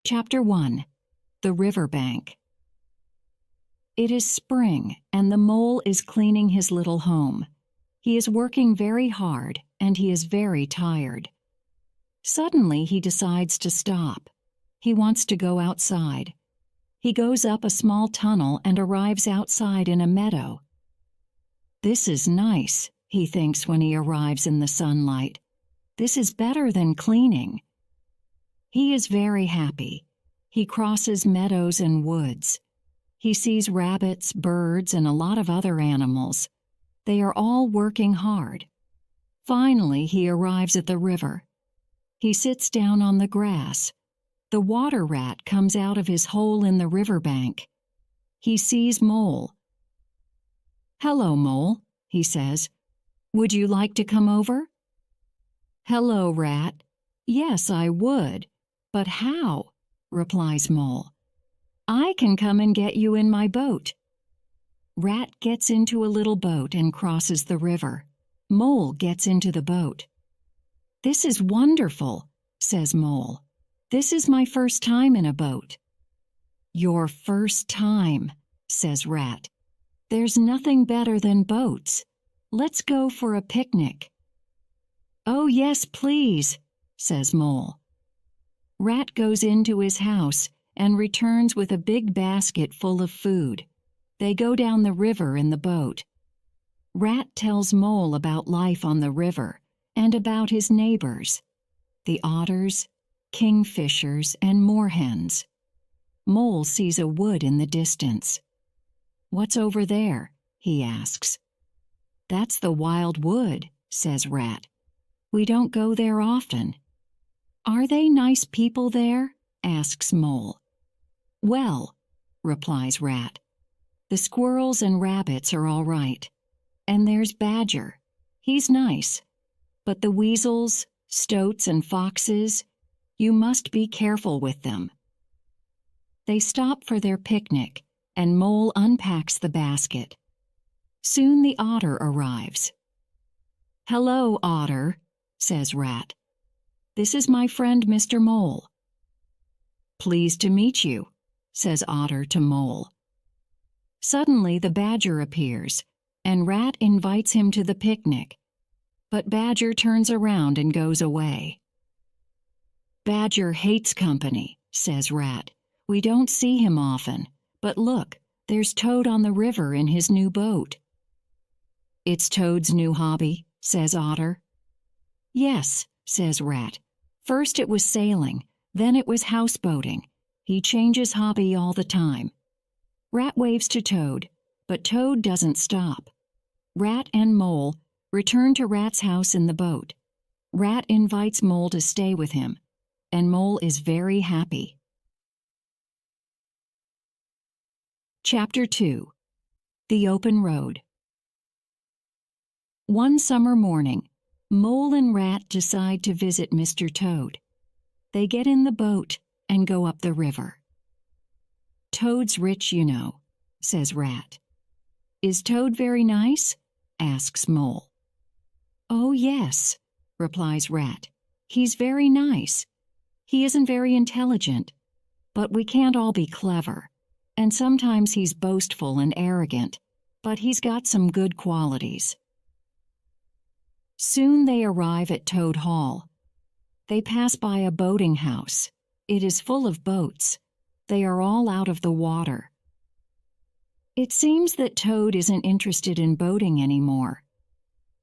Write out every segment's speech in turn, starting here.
Chapter 1. The Riverbank. It is spring, and the mole is cleaning his little home. He is working very hard, and he is very tired. Suddenly, he decides to stop. He wants to go outside. He goes up a small tunnel and arrives outside in a meadow. This is nice, he thinks when he arrives in the sunlight. This is better than cleaning. He is very happy. He crosses meadows and woods. He sees rabbits, birds, and a lot of other animals. They are all working hard. Finally, he arrives at the river. He sits down on the grass. The water rat comes out of his hole in the riverbank. He sees Mole. "Hello, Mole," he says. "Would you like to come over?" "Hello, Rat. Yes, I would. But how?" replies Mole. "I can come and get you in my boat." Rat gets into a little boat and crosses the river. Mole gets into the boat. "This is wonderful," says Mole. "This is my first time in a boat." "Your first time," says Rat. "There's nothing better than boats. Let's go for a picnic." "Oh, yes, please," says Mole. Rat goes into his house and returns with a big basket full of food. They go down the river in the boat. Rat tells Mole about life on the river and about his neighbors, the otters, kingfishers, and moorhens. Mole sees a wood in the distance. "What's over there?" he asks. "That's the wild wood," says Rat. "We don't go there often." "Are they nice people there?" asks Mole. "Well," replies Rat, "the squirrels and rabbits are all right. And there's Badger. He's nice. But the weasels, stoats, and foxes, you must be careful with them." They stop for their picnic, and Mole unpacks the basket. Soon the otter arrives. "Hello, Otter," says Rat. "This is my friend Mr. Mole." "Pleased to meet you," says Otter to Mole. Suddenly the Badger appears, and Rat invites him to the picnic. But Badger turns around and goes away. "Badger hates company," says Rat. "We don't see him often. But look, there's Toad on the river in his new boat." "It's Toad's new hobby," says Otter. "Yes," says Rat. "First it was sailing, then it was houseboating. He changes hobby all the time." Rat waves to Toad, but Toad doesn't stop. Rat and Mole return to Rat's house in the boat. Rat invites Mole to stay with him, and Mole is very happy. Chapter 2. The Open Road. One summer morning, Mole and Rat decide to visit Mr. Toad. They get in the boat and go up the river. "Toad's rich, you know," says Rat. "Is Toad very nice?" asks Mole. "Oh, yes," replies Rat. "He's very nice. He isn't very intelligent, but we can't all be clever, and sometimes he's boastful and arrogant, but he's got some good qualities." Soon they arrive at Toad Hall. They pass by a boating house. It is full of boats. They are all out of the water. It seems that Toad isn't interested in boating anymore.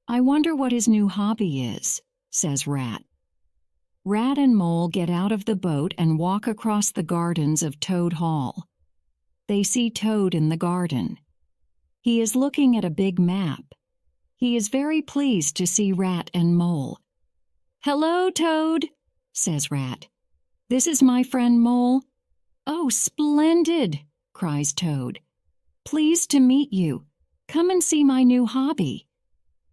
"I wonder what his new hobby is," says Rat. Rat and Mole get out of the boat and walk across the gardens of Toad Hall. They see Toad in the garden. He is looking at a big map. He is very pleased to see Rat and Mole. "Hello, Toad," says Rat. "This is my friend Mole." "Oh, splendid," cries Toad. "Pleased to meet you. Come and see my new hobby."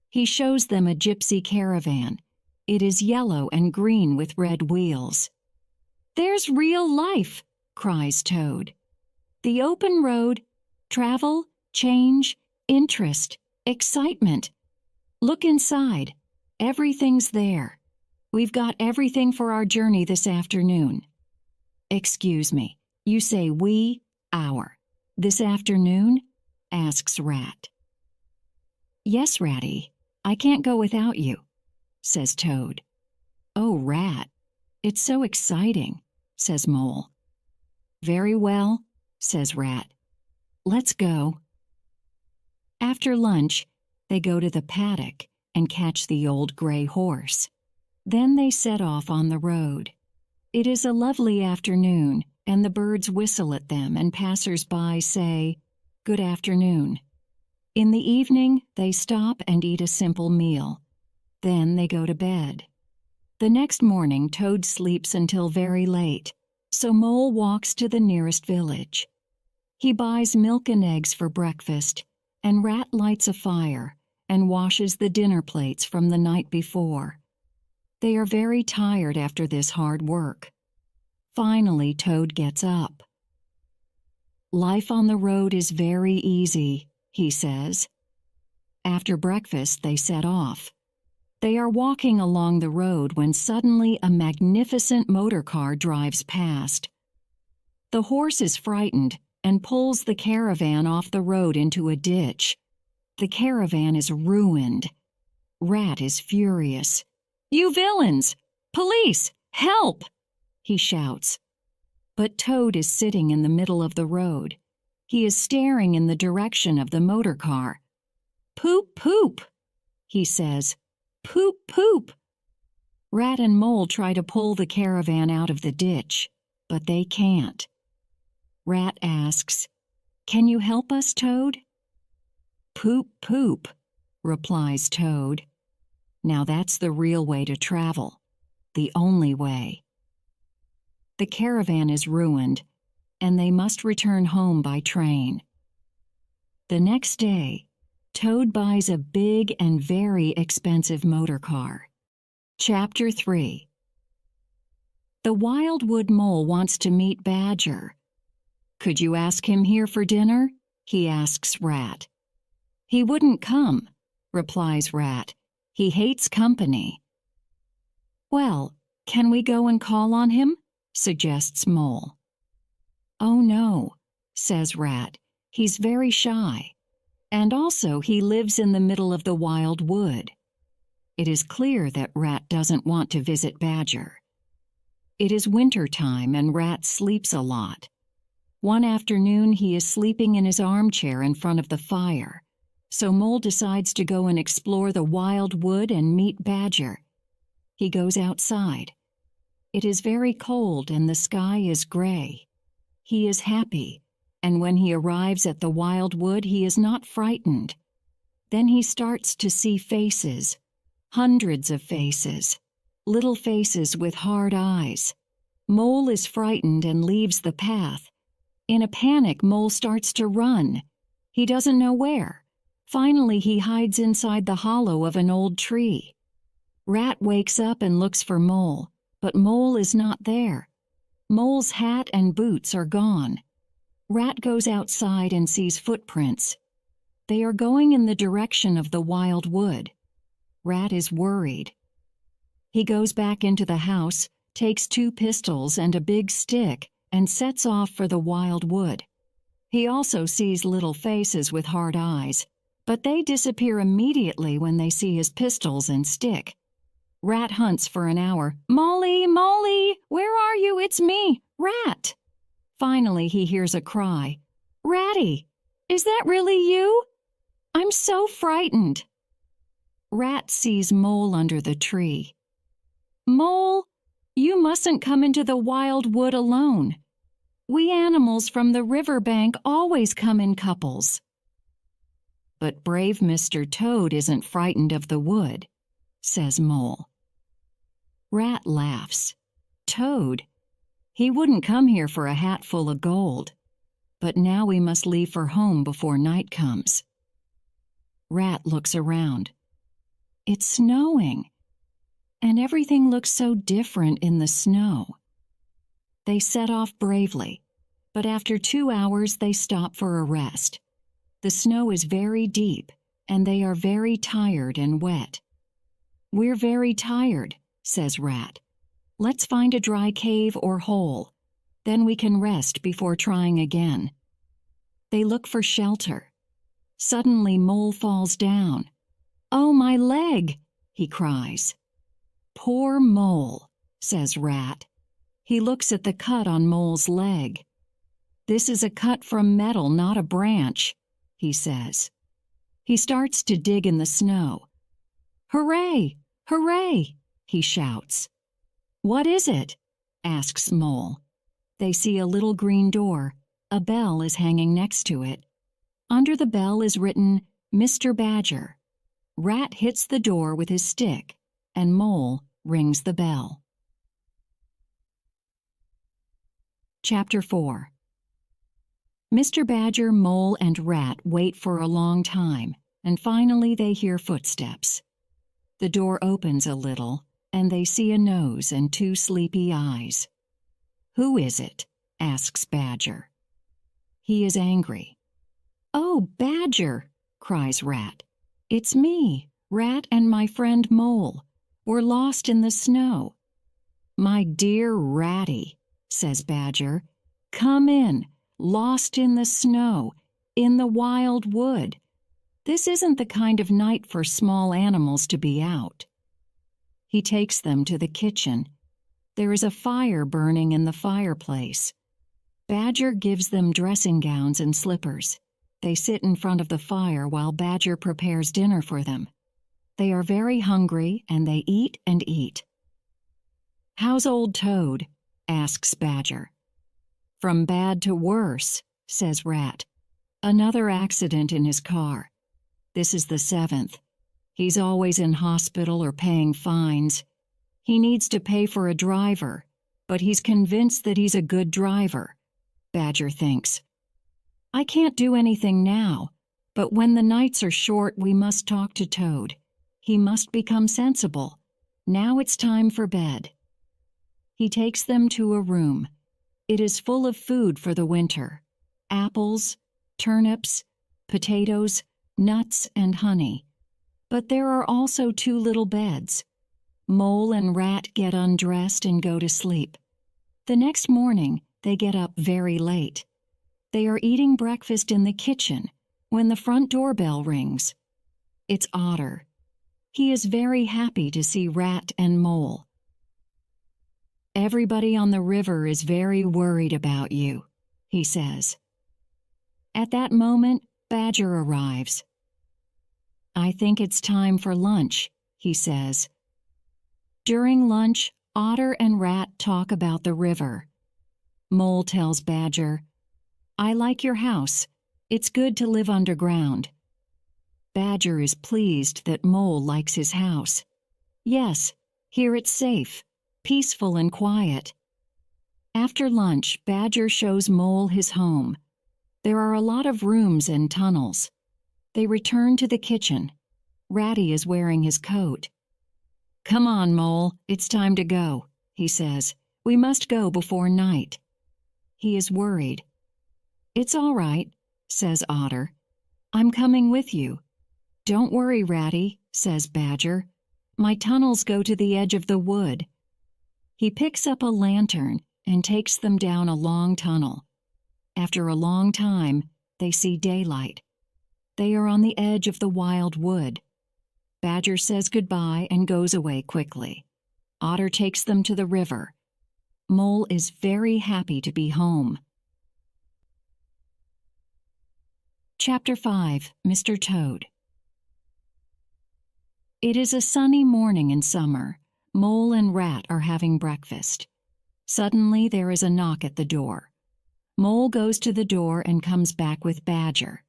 He shows them a gypsy caravan. It is yellow and green with red wheels. "There's real life," cries Toad. "The open road, travel, change, interest, excitement. Look inside. Everything's there. We've got everything for our journey this afternoon." Excuse me, you say we, our. This afternoon? Asks Rat. Yes, Ratty, I can't go without you, says Toad. Oh, Rat, it's so exciting, says Mole. Very well, says Rat. Let's go. After lunch, they go to the paddock and catch the old gray horse. Then they set off on the road. It is a lovely afternoon, and the birds whistle at them and passers-by say, "Good afternoon." In the evening, they stop and eat a simple meal. Then they go to bed. The next morning, Toad sleeps until very late, so Mole walks to the nearest village. He buys milk and eggs for breakfast, and Rat lights a fire and washes the dinner plates from the night before. They are very tired after this hard work. Finally, Toad gets up. Life on the road is very easy, he says. After breakfast, they set off. They are walking along the road when suddenly a magnificent motor car drives past. The horse is frightened and pulls the caravan off the road into a ditch. The caravan is ruined. Rat is furious. "You villains! Police! Help!" he shouts. But Toad is sitting in the middle of the road. He is staring in the direction of the motor car. "Poop, poop," he says. "Poop, poop." Rat and Mole try to pull the caravan out of the ditch, but they can't. Rat asks, "Can you help us, Toad?" "Poop, poop," replies Toad. Now that's the real way to travel, the only way. The caravan is ruined, and they must return home by train. The next day, Toad buys a big and very expensive motor car. Chapter 3. The Wildwood Mole wants to meet Badger. "Could you ask him here for dinner?" he asks Rat. "He wouldn't come," replies Rat. "He hates company." "Well, can we go and call on him?" suggests Mole. "Oh no," says Rat. "He's very shy. And also he lives in the middle of the wild wood." It is clear that Rat doesn't want to visit Badger. It is winter time and Rat sleeps a lot. One afternoon he is sleeping in his armchair in front of the fire. So Mole decides to go and explore the wild wood and meet Badger. He goes outside. It is very cold and the sky is gray. He is happy, and when he arrives at the wild wood, he is not frightened. Then he starts to see faces, hundreds of faces, little faces with hard eyes. Mole is frightened and leaves the path. In a panic, Mole starts to run. He doesn't know where. Finally, he hides inside the hollow of an old tree. Rat wakes up and looks for Mole, but Mole is not there. Mole's hat and boots are gone. Rat goes outside and sees footprints. They are going in the direction of the wild wood. Rat is worried. He goes back into the house, takes 2 pistols and a big stick, and sets off for the wild wood. He also sees little faces with hard eyes, but they disappear immediately when they see his pistols and stick. Rat hunts for an hour. "Molly, Molly, where are you? It's me, Rat." Finally, he hears a cry. "Ratty, is that really you? I'm so frightened." Rat sees Mole under the tree. "Mole, you mustn't come into the wild wood alone. We animals from the riverbank always come in couples." "But brave Mr. Toad isn't frightened of the wood," says Mole. Rat laughs. "Toad? He wouldn't come here for a hat full of gold. But now we must leave for home before night comes." Rat looks around. It's snowing, and everything looks so different in the snow. They set off bravely, but after 2 hours they stop for a rest. The snow is very deep, and they are very tired and wet. "We're very tired," says Rat. "Let's find a dry cave or hole. Then we can rest before trying again. They look for shelter. Suddenly, Mole falls down. "Oh, my leg!" he cries. "Poor Mole," says Rat. He looks at the cut on Mole's leg. "This is a cut from metal, not a branch," he says. He starts to dig in the snow. "Hooray! Hooray!" he shouts. "What is it?" asks Mole. They see a little green door. A bell is hanging next to it. Under the bell is written, "Mr. Badger." Rat hits the door with his stick, and Mole rings the bell. Chapter 4. Mr. Badger, Mole, and Rat wait for a long time, and finally they hear footsteps. The door opens a little, and they see a nose and 2 sleepy eyes. "Who is it?" asks Badger. He is angry. "Oh, Badger!" cries Rat. "It's me, Rat, and my friend Mole. We're lost in the snow." "My dear Ratty," says Badger, "come in, lost in the snow, in the wild wood. This isn't the kind of night for small animals to be out." He takes them to the kitchen. There is a fire burning in the fireplace. Badger gives them dressing gowns and slippers. They sit in front of the fire while Badger prepares dinner for them. They are very hungry, and they eat and eat. "How's old Toad?" asks Badger. "From bad to worse," says Rat. "Another accident in his car. This is the 7th. He's always in hospital or paying fines. He needs to pay for a driver, but he's convinced that he's a good driver." Badger thinks. "I can't do anything now, but when the nights are short we must talk to Toad. He must become sensible. Now it's time for bed." He takes them to a room. It is full of food for the winter: apples, turnips, potatoes, nuts, and honey. But there are also 2 little beds. Mole and Rat get undressed and go to sleep. The next morning, they get up very late. They are eating breakfast in the kitchen when the front doorbell rings. It's Otter. He is very happy to see Rat and Mole. "Everybody on the river is very worried about you," he says. At that moment, Badger arrives. "I think it's time for lunch," he says. During lunch, Otter and Rat talk about the river. Mole tells Badger, "I like your house. It's good to live underground." Badger is pleased that Mole likes his house. "Yes, here it's safe, peaceful and quiet." After lunch, Badger shows Mole his home. There are a lot of rooms and tunnels. They return to the kitchen. Ratty is wearing his coat. "Come on, Mole, it's time to go," he says. "We must go before night." He is worried. "It's all right," says Otter. "I'm coming with you." "Don't worry, Ratty," says Badger. "My tunnels go to the edge of the wood." He picks up a lantern and takes them down a long tunnel. After a long time, they see daylight. They are on the edge of the wild wood. Badger says goodbye and goes away quickly. Otter takes them to the river. Mole is very happy to be home. Chapter 5. Mr. Toad. It is a sunny morning in summer. Mole and Rat are having breakfast. Suddenly there is a knock at the door. Mole goes to the door and comes back with Badger.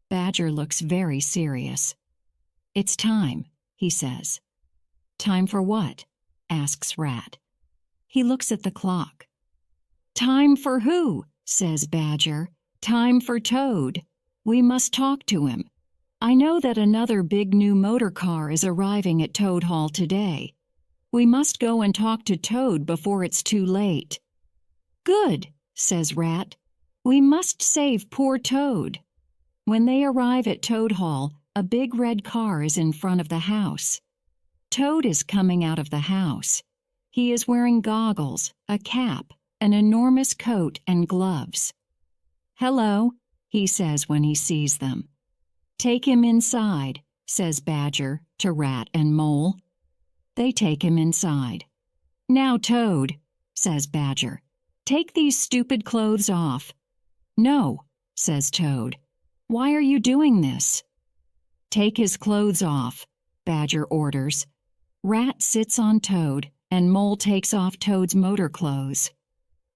Badger looks very serious. "It's time," he says. "Time for what?" asks Rat. He looks at the clock. "Time for who?" says Badger. "Time for Toad. We must talk to him. I know that another big new motor car is arriving at Toad Hall today. We must go and talk to Toad before it's too late." "Good," says Rat. "We must save poor Toad." When they arrive at Toad Hall, a big red car is in front of the house. Toad is coming out of the house. He is wearing goggles, a cap, an enormous coat and gloves. "Hello," he says when he sees them. "Take him inside," says Badger to Rat and Mole. They take him inside. "Now, Toad," says Badger, "take these stupid clothes off." "No," says Toad. "Why are you doing this?" "Take his clothes off," Badger orders. Rat sits on Toad, and Mole takes off Toad's motor clothes.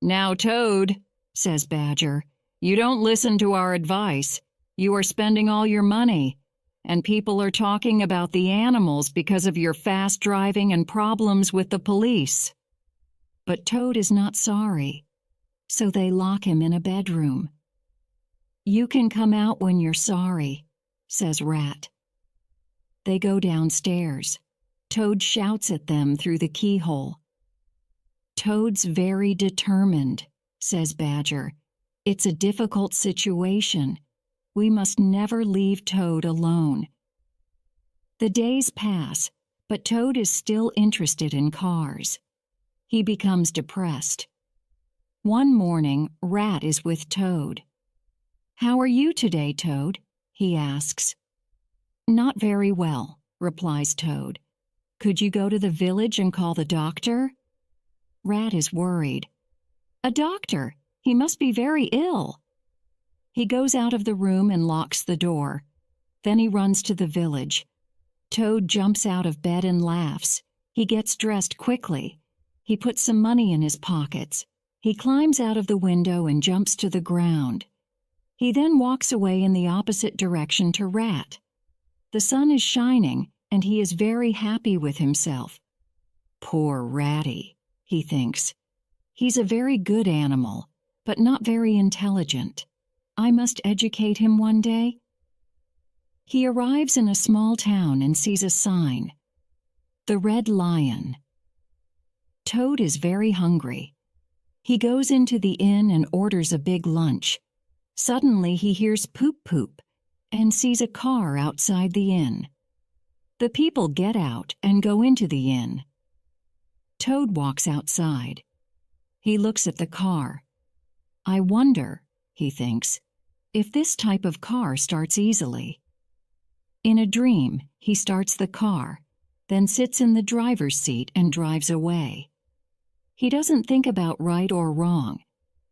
"Now, Toad," says Badger, "you don't listen to our advice. You are spending all your money, and people are talking about the animals because of your fast driving and problems with the police." But Toad is not sorry, so they lock him in a bedroom. "You can come out when you're sorry," says Rat. They go downstairs. Toad shouts at them through the keyhole. "Toad's very determined," says Badger. "It's a difficult situation. We must never leave Toad alone." The days pass, but Toad is still interested in cars. He becomes depressed. One morning, Rat is with Toad. "How are you today, Toad?" he asks. "Not very well," replies Toad. "Could you go to the village and call the doctor?" Rat is worried. "A doctor? He must be very ill." He goes out of the room and locks the door. Then he runs to the village. Toad jumps out of bed and laughs. He gets dressed quickly. He puts some money in his pockets. He climbs out of the window and jumps to the ground. He then walks away in the opposite direction to Rat. The sun is shining, and he is very happy with himself. "Poor Ratty," he thinks. "He's a very good animal, but not very intelligent. I must educate him one day." He arrives in a small town and sees a sign. "The Red Lion." Toad is very hungry. He goes into the inn and orders a big lunch. Suddenly he hears poop poop and sees a car outside the inn. The people get out and go into the inn. Toad walks outside. He looks at the car. "I wonder," he thinks, "if this type of car starts easily." In a dream, he starts the car, then sits in the driver's seat and drives away. He doesn't think about right or wrong.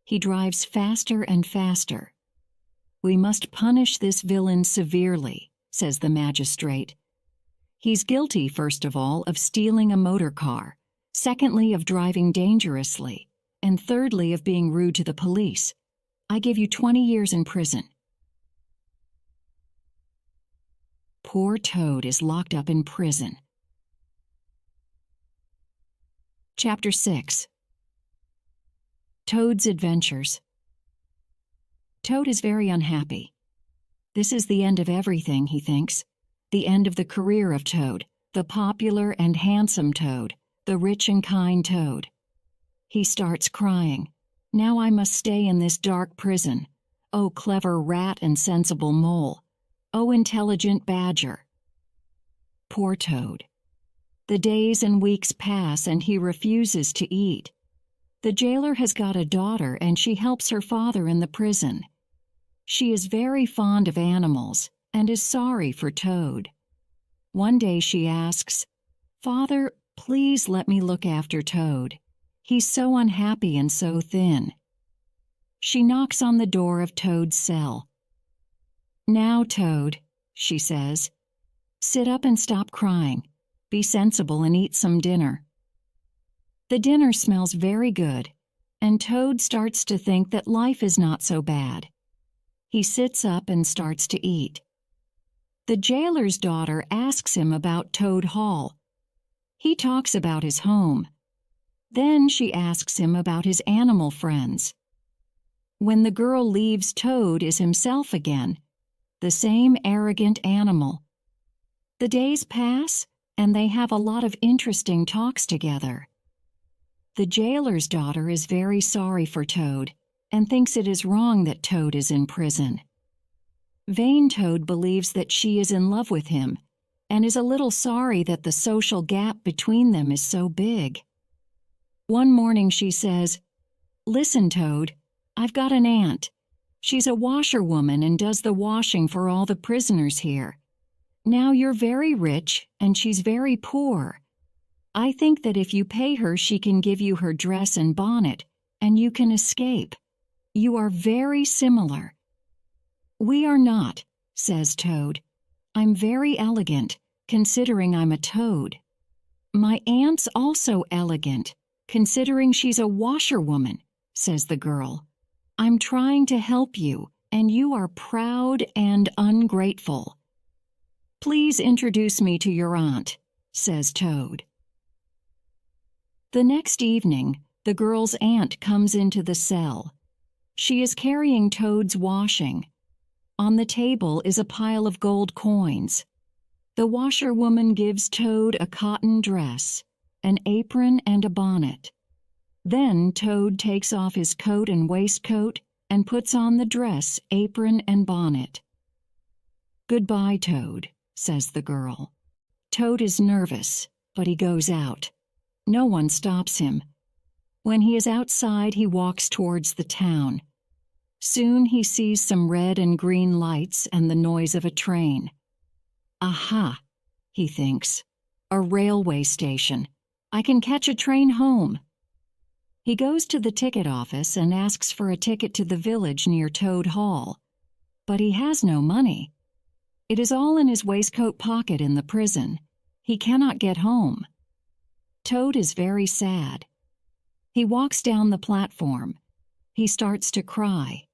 He drives faster and faster. "We must punish this villain severely," says the magistrate. "He's guilty, first of all, of stealing a motor car, secondly, of driving dangerously, and thirdly, of being rude to the police. I give you 20 years in prison." Poor Toad is locked up in prison. Chapter 6. Toad's Adventures. Toad is very unhappy. This is the end of everything, he thinks. The end of the career of Toad, the popular and handsome Toad, the rich and kind Toad. He starts crying. "Now I must stay in this dark prison. Oh, clever Rat and sensible Mole. Oh, intelligent Badger." Poor Toad. The days and weeks pass and he refuses to eat. The jailer has got a daughter and she helps her father in the prison. She is very fond of animals and is sorry for Toad. One day she asks, "Father, please let me look after Toad. He's so unhappy and so thin." She knocks on the door of Toad's cell. "Now, Toad," she says, "sit up and stop crying. Be sensible and eat some dinner." The dinner smells very good, and Toad starts to think that life is not so bad. He sits up and starts to eat. The jailer's daughter asks him about Toad Hall. He talks about his home. Then she asks him about his animal friends. When the girl leaves, Toad is himself again, the same arrogant animal. The days pass, and they have a lot of interesting talks together. The jailer's daughter is very sorry for Toad and thinks it is wrong that Toad is in prison. Vain Toad believes that she is in love with him and is a little sorry that the social gap between them is so big. One morning she says, Listen, Toad, I've got an aunt. She's a washerwoman and does the washing for all the prisoners here. Now you're very rich and she's very poor. I think that if you pay her, she can give you her dress and bonnet, and you can escape. You are very similar." "We are not," says Toad. "I'm very elegant, considering I'm a toad. My aunt's also elegant, considering she's a washerwoman," says the girl. "I'm trying to help you, and you are proud and ungrateful." "Please introduce me to your aunt," says Toad. The next evening, the girl's aunt comes into the cell. She is carrying Toad's washing. On the table is a pile of gold coins. The washerwoman gives Toad a cotton dress, an apron, and a bonnet. Then Toad takes off his coat and waistcoat and puts on the dress, apron, and bonnet. "Goodbye, Toad," says the girl. Toad is nervous, but he goes out. No one stops him. When he is outside, he walks towards the town. Soon he sees some red and green lights and the noise of a train. "Aha," he thinks, "a railway station. I can catch a train home." He goes to the ticket office and asks for a ticket to the village near Toad Hall. But he has no money. It is all in his waistcoat pocket in the prison. He cannot get home. Toad is very sad. He walks down the platform. He starts to cry.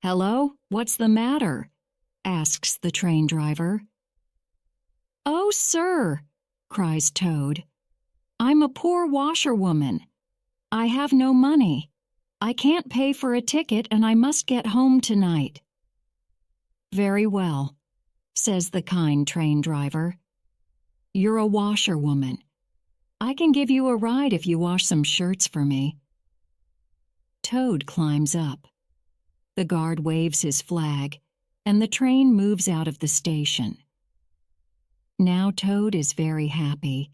"Hello, what's the matter?" asks the train driver. "Oh, sir," cries Toad, "I'm a poor washerwoman. I have no money. I can't pay for a ticket and I must get home tonight." "Very well," says the kind train driver. "You're a washerwoman. I can give you a ride if you wash some shirts for me." Toad climbs up. The guard waves his flag, and the train moves out of the station. Now Toad is very happy.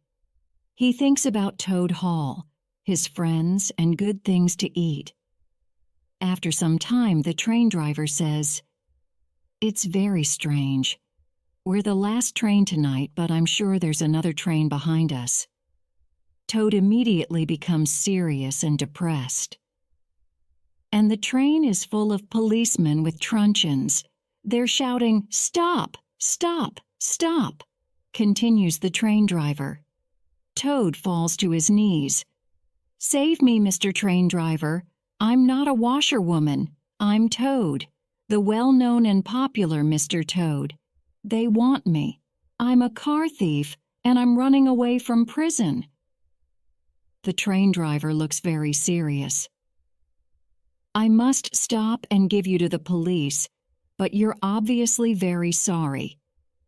He thinks about Toad Hall, his friends, and good things to eat. After some time, the train driver says, "It's very strange. We're the last train tonight, but I'm sure there's another train behind us." Toad immediately becomes serious and depressed. And the train is full of policemen with truncheons. They're shouting, "Stop! Stop! Stop!" continues the train driver. Toad falls to his knees. "Save me, Mr. Train Driver. I'm not a washerwoman. I'm Toad, the well-known and popular Mr. Toad. They want me. I'm a car thief, and I'm running away from prison." The train driver looks very serious. "I must stop and give you to the police, but you're obviously very sorry.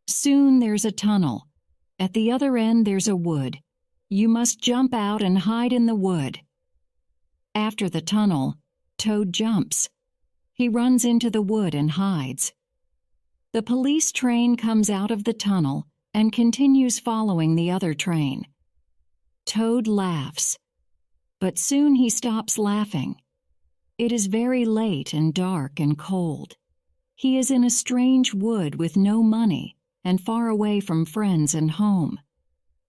Soon there's a tunnel. At the other end there's a wood. You must jump out and hide in the wood." After the tunnel, Toad jumps. He runs into the wood and hides. The police train comes out of the tunnel and continues following the other train. Toad laughs, but soon he stops laughing. It is very late and dark and cold. He is in a strange wood with no money and far away from friends and home.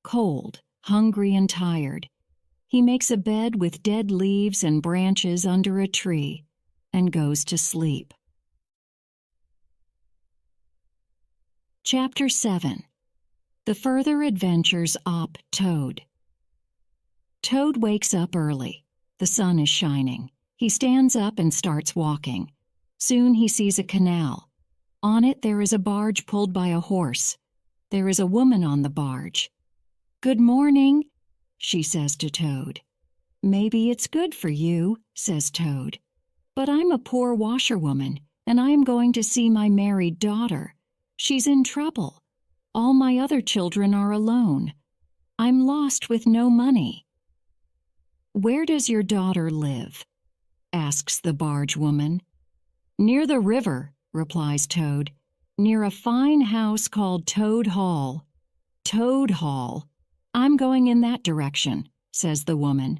Cold, hungry, and tired, he makes a bed with dead leaves and branches under a tree and goes to sleep. Chapter 7. The Further Adventures of Toad. Toad wakes up early. The sun is shining. He stands up and starts walking. Soon he sees a canal. On it there is a barge pulled by a horse. There is a woman on the barge. "Good morning," she says to Toad. "Maybe it's good for you," says Toad. "But I'm a poor washerwoman, and I am going to see my married daughter. She's in trouble. All my other children are alone. I'm lost with no money." "Where does your daughter live?" asks the barge woman. "Near the river," replies Toad, "near a fine house called Toad Hall." "Toad Hall? I'm going in that direction," says the woman.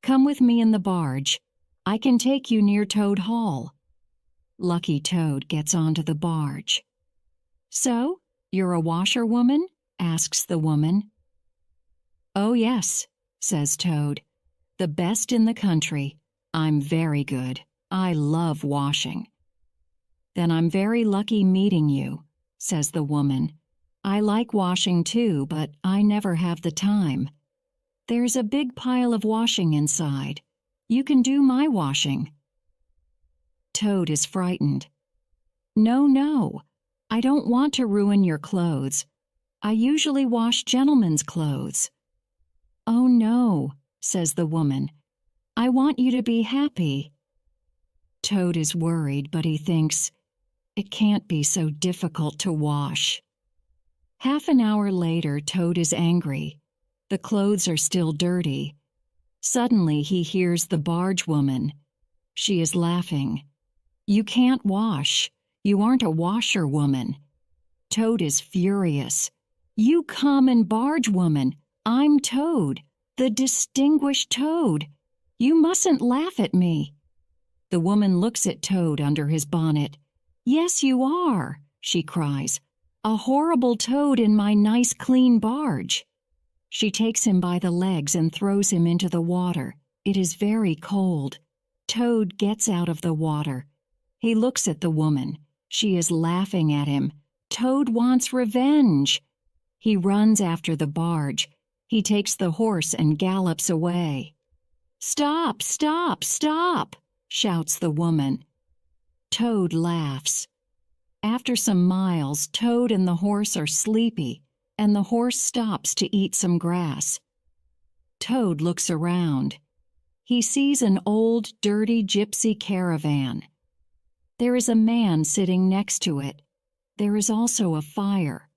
Come with me in the barge. I can take you near Toad Hall. Lucky Toad gets onto the barge. So, you're a washerwoman? Asks the woman. Oh yes, says Toad. The best in the country. I'm very good. I love washing. Then I'm very lucky meeting you, says the woman. I like washing too, but I never have the time. There's a big pile of washing inside. You can do my washing. Toad is frightened. No, no, I don't want to ruin your clothes. I usually wash gentlemen's clothes. Oh no, says the woman. I want you to be happy. Toad is worried, but he thinks, it can't be so difficult to wash. Half an hour later, Toad is angry. The clothes are still dirty. Suddenly, he hears the barge woman. She is laughing. You can't wash. You aren't a washerwoman. Toad is furious. You common barge woman. I'm Toad, the distinguished Toad. You mustn't laugh at me. The woman looks at Toad under his bonnet. Yes, you are, she cries. A horrible toad in my nice clean barge. She takes him by the legs and throws him into the water. It is very cold. Toad gets out of the water. He looks at the woman. She is laughing at him. Toad wants revenge. He runs after the barge. He takes the horse and gallops away. Stop, stop, stop, shouts the woman. Toad laughs. After some miles, Toad and the horse are sleepy, and the horse stops to eat some grass. Toad looks around. He sees an old, dirty gypsy caravan. There is a man sitting next to it. There is also a fire.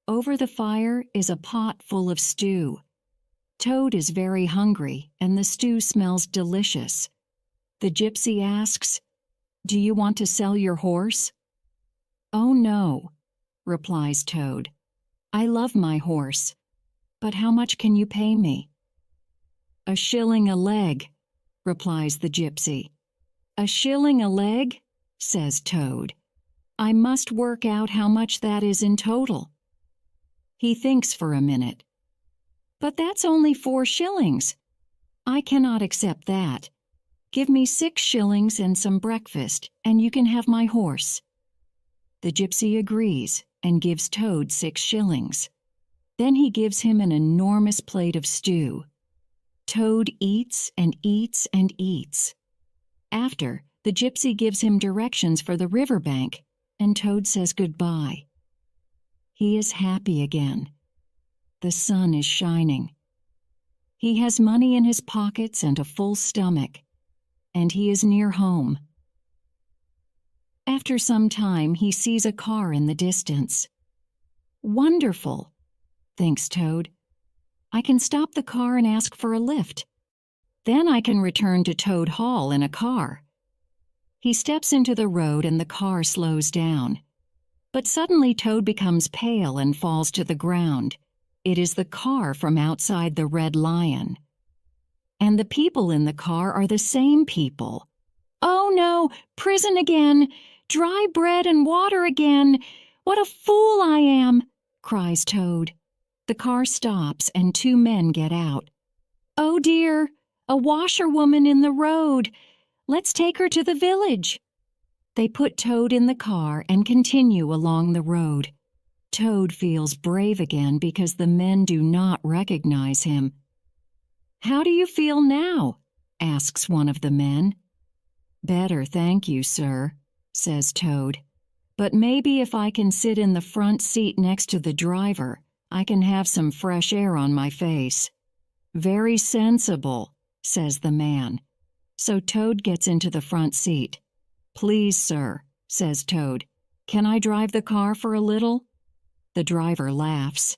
Over the fire is a pot full of stew. Toad is very hungry, and the stew smells delicious. The gypsy asks, Do you want to sell your horse? Oh no, replies Toad. I love my horse. But how much can you pay me? A shilling a leg, replies the gypsy. A shilling a leg, says Toad. I must work out how much that is in total. He thinks for a minute. But that's only 4 shillings. I cannot accept that. Give me 6 shillings and some breakfast, and you can have my horse. The gypsy agrees and gives Toad 6 shillings. Then he gives him an enormous plate of stew. Toad eats and eats and eats. After, the gypsy gives him directions for the river bank, and Toad says goodbye. He is happy again. The sun is shining. He has money in his pockets and a full stomach, and he is near home. After some time, he sees a car in the distance. Wonderful, thinks Toad. I can stop the car and ask for a lift. Then I can return to Toad Hall in a car. He steps into the road and the car slows down. But suddenly Toad becomes pale and falls to the ground. It is the car from outside the Red Lion. And the people in the car are the same people. Oh no, prison again! Dry bread and water again! What a fool I am! Cries Toad. The car stops and 2 men get out. Oh dear, a washerwoman in the road! Let's take her to the village. They put Toad in the car and continue along the road. Toad feels brave again because the men do not recognize him. How do you feel now? Asks one of the men. Better, thank you, sir, says Toad. But maybe if I can sit in the front seat next to the driver, I can have some fresh air on my face. Very sensible, says the man. So Toad gets into the front seat. Please, sir, says Toad, can I drive the car for a little? The driver laughs.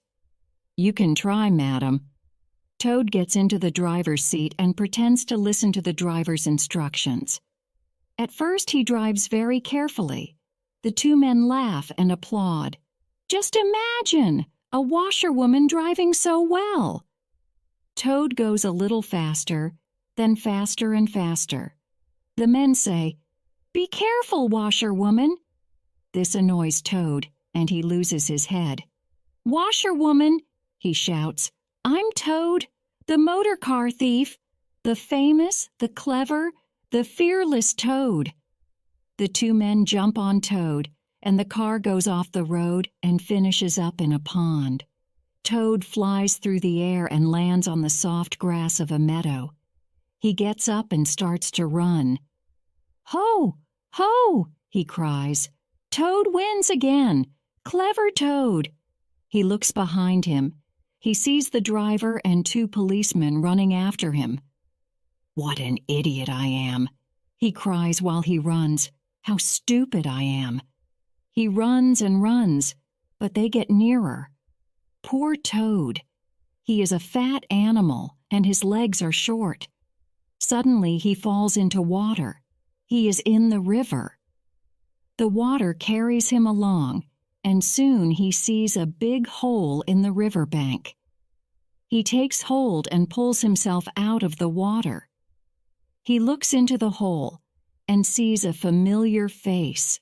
You can try, madam. Toad gets into the driver's seat and pretends to listen to the driver's instructions. At first he drives very carefully. The 2 men laugh and applaud. Just imagine! A washerwoman driving so well! Toad goes a little faster, then faster and faster. The men say, "Be careful, washerwoman." This annoys Toad, and he loses his head. "Washerwoman," he shouts, "I'm Toad, the motor car thief, the famous, the clever, the fearless Toad." The two men jump on Toad, and the car goes off the road and finishes up in a pond. Toad flies through the air and lands on the soft grass of a meadow. He gets up and starts to run. "Ho! Ho!" he cries. "Toad wins again! Clever Toad!" He looks behind him. He sees the driver and two policemen running after him. "What an idiot I am!" he cries while he runs. "How stupid I am!" He runs and runs, but they get nearer. Poor Toad! He is a fat animal, and his legs are short. Suddenly he falls into water. He is in the river. The water carries him along, and soon he sees a big hole in the river bank. He takes hold and pulls himself out of the water. He looks into the hole and sees a familiar face.